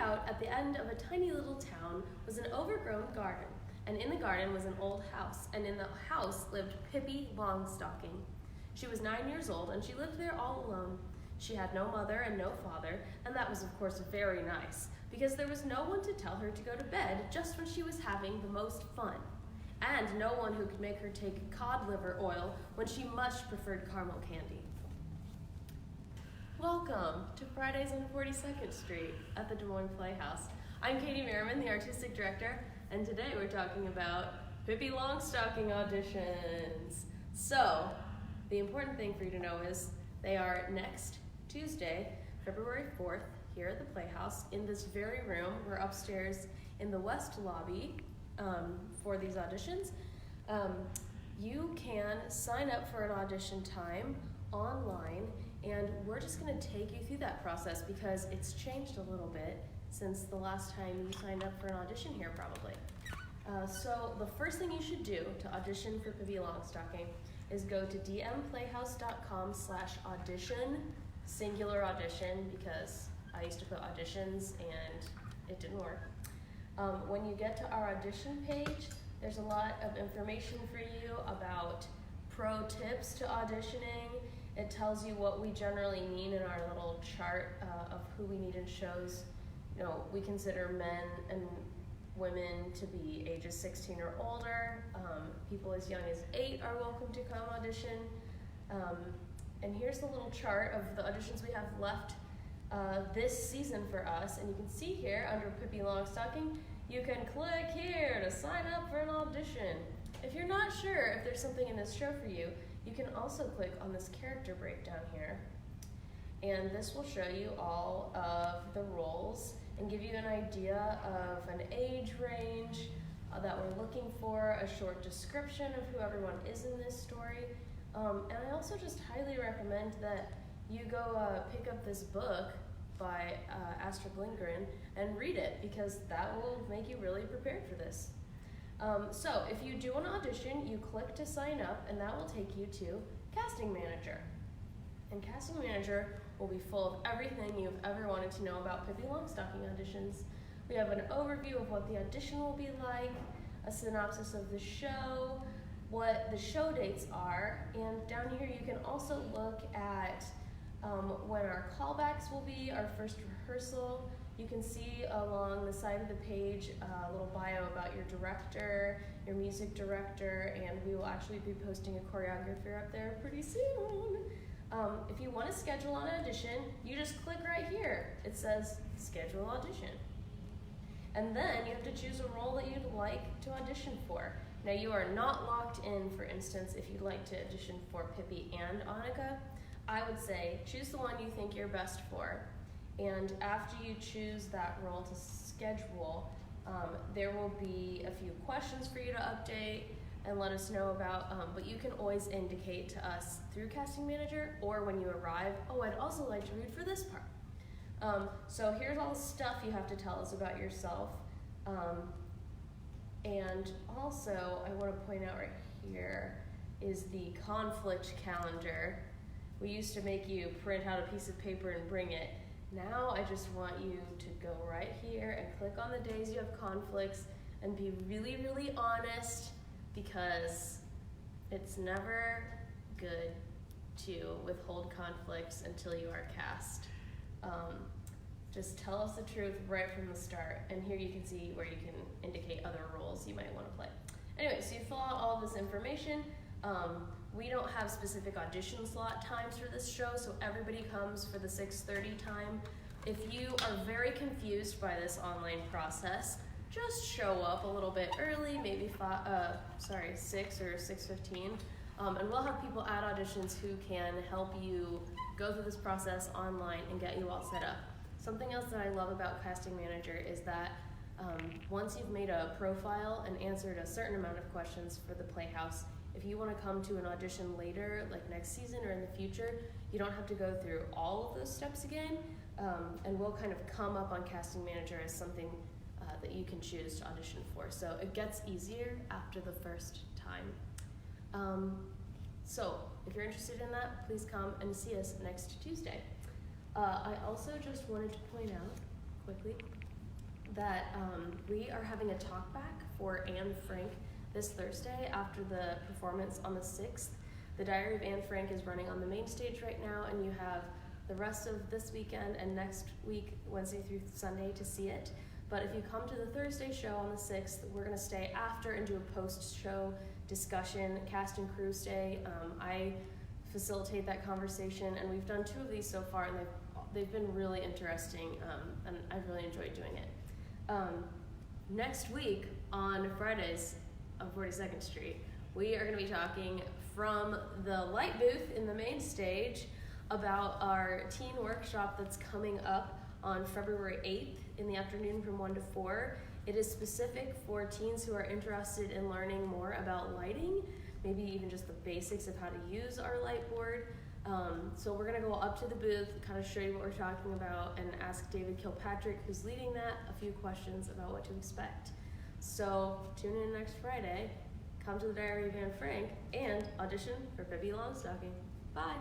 out at the end of a tiny little town was an overgrown garden, and in the garden was an old house, and in the house lived Pippi Longstocking. She was 9 years old, and she lived there all alone. She had no mother and no father, and that was of course very nice, because there was no one to tell her to go to bed just when she was having the most fun, and no one who could make her take cod liver oil when she much preferred caramel candy. Welcome to Fridays on 42nd Street at the Des Moines Playhouse. I'm Katy Merriman, the artistic director, and today we're talking about Pippi Longstocking auditions. So, the important thing for you to know is they are next Tuesday, February 4th, here at the Playhouse in this very room. We're upstairs in the West Lobby for these auditions. You can sign up for an audition time online, and we're just going to take you through that process because it's changed a little bit since the last time you signed up for an audition here probably. So the first thing you should do to audition for Pippi Longstocking is go to dmplayhouse.com/audition, singular audition, because I used to put auditions and it didn't work. When you get to our audition page, there's a lot of information for you about pro tips to auditioning. It tells you what we generally need in our little chart of who we need in shows. You know, we consider men and women to be ages 16 or older. People as young as 8 are welcome to come audition. And here's the little chart of the auditions we have left this season for us. And you can see here under Pippi Longstocking, you can click here to sign up for an audition. If you're not sure if there's something in this show for you, you can also click on this character breakdown here. And this will show you all of the roles and give you an idea of an age range that we're looking for, a short description of who everyone is in this story. And I also just highly recommend that you go pick up this book by Astrid Lindgren and read it, because that will make you really prepared for this. So if you do an audition, you click to sign up, and that will take you to Casting Manager. And Casting Manager will be full of everything you've ever wanted to know about Pippi Longstocking auditions. We have an overview of what the audition will be like, a synopsis of the show, what the show dates are, and down here you can also look at when our callbacks will be, our first rehearsal. You can see along the side of the page a little bio about your director, your music director, and we will actually be posting a choreographer up there pretty soon. If you want to schedule an audition, you just click right here. It says schedule audition. And then you have to choose a role that you'd like to audition for. Now you are not locked in, for instance, if you'd like to audition for Pippi and Annika. I would say choose the one you think you're best for. And after you choose that role to schedule, there will be a few questions for you to update and let us know about, but you can always indicate to us through Casting Manager or when you arrive, oh, I'd also like to read for this part. So here's all the stuff you have to tell us about yourself. And also, I want to point out right here is the conflict calendar. We used to make you print out a piece of paper and bring it. Now I just want you to go right here and click on the days you have conflicts and be really, really honest, because it's never good to withhold conflicts until you are cast. Just tell us the truth right from the start, and here you can see where you can indicate other roles you might want to play. Anyway, so you fill out all this information. We don't have specific audition slot times for this show, so everybody comes for the 6:30 time. If you are very confused by this online process, just show up a little bit early, maybe 6 or 6:15, and we'll have people at auditions who can help you go through this process online and get you all set up. Something else that I love about Casting Manager is that once you've made a profile and answered a certain amount of questions for the Playhouse, if you want to come to an audition later, like next season or in the future, you don't have to go through all of those steps again, and we'll kind of come up on Casting Manager as something that you can choose to audition for. So it gets easier after the first time. So if you're interested in that, please come and see us next Tuesday. I also just wanted to point out quickly that we are having a talk back for Anne Frank this Thursday after the performance on the 6th. The Diary of Anne Frank is running on the main stage right now, and you have the rest of this weekend and next week, Wednesday through Sunday, to see it. But if you come to the Thursday show on the 6th, we're going to stay after and do a post-show discussion, cast and crew stay. I facilitate that conversation, and we've done 2 of these so far, and they've been really interesting, and I've really enjoyed doing it. Next week on Fridays on 42nd Street, we are going to be talking from the light booth in the main stage about our teen workshop that's coming up on February 8th in the afternoon from 1 to 4. It is specific for teens who are interested in learning more about lighting, maybe even just the basics of how to use our light board. So we're gonna go up to the booth, kind of show you what we're talking about, and ask David Kilpatrick, who's leading that, a few questions about what to expect. So tune in next Friday, come to the Diary of Anne Frank, and audition for Pippi Longstocking. Bye.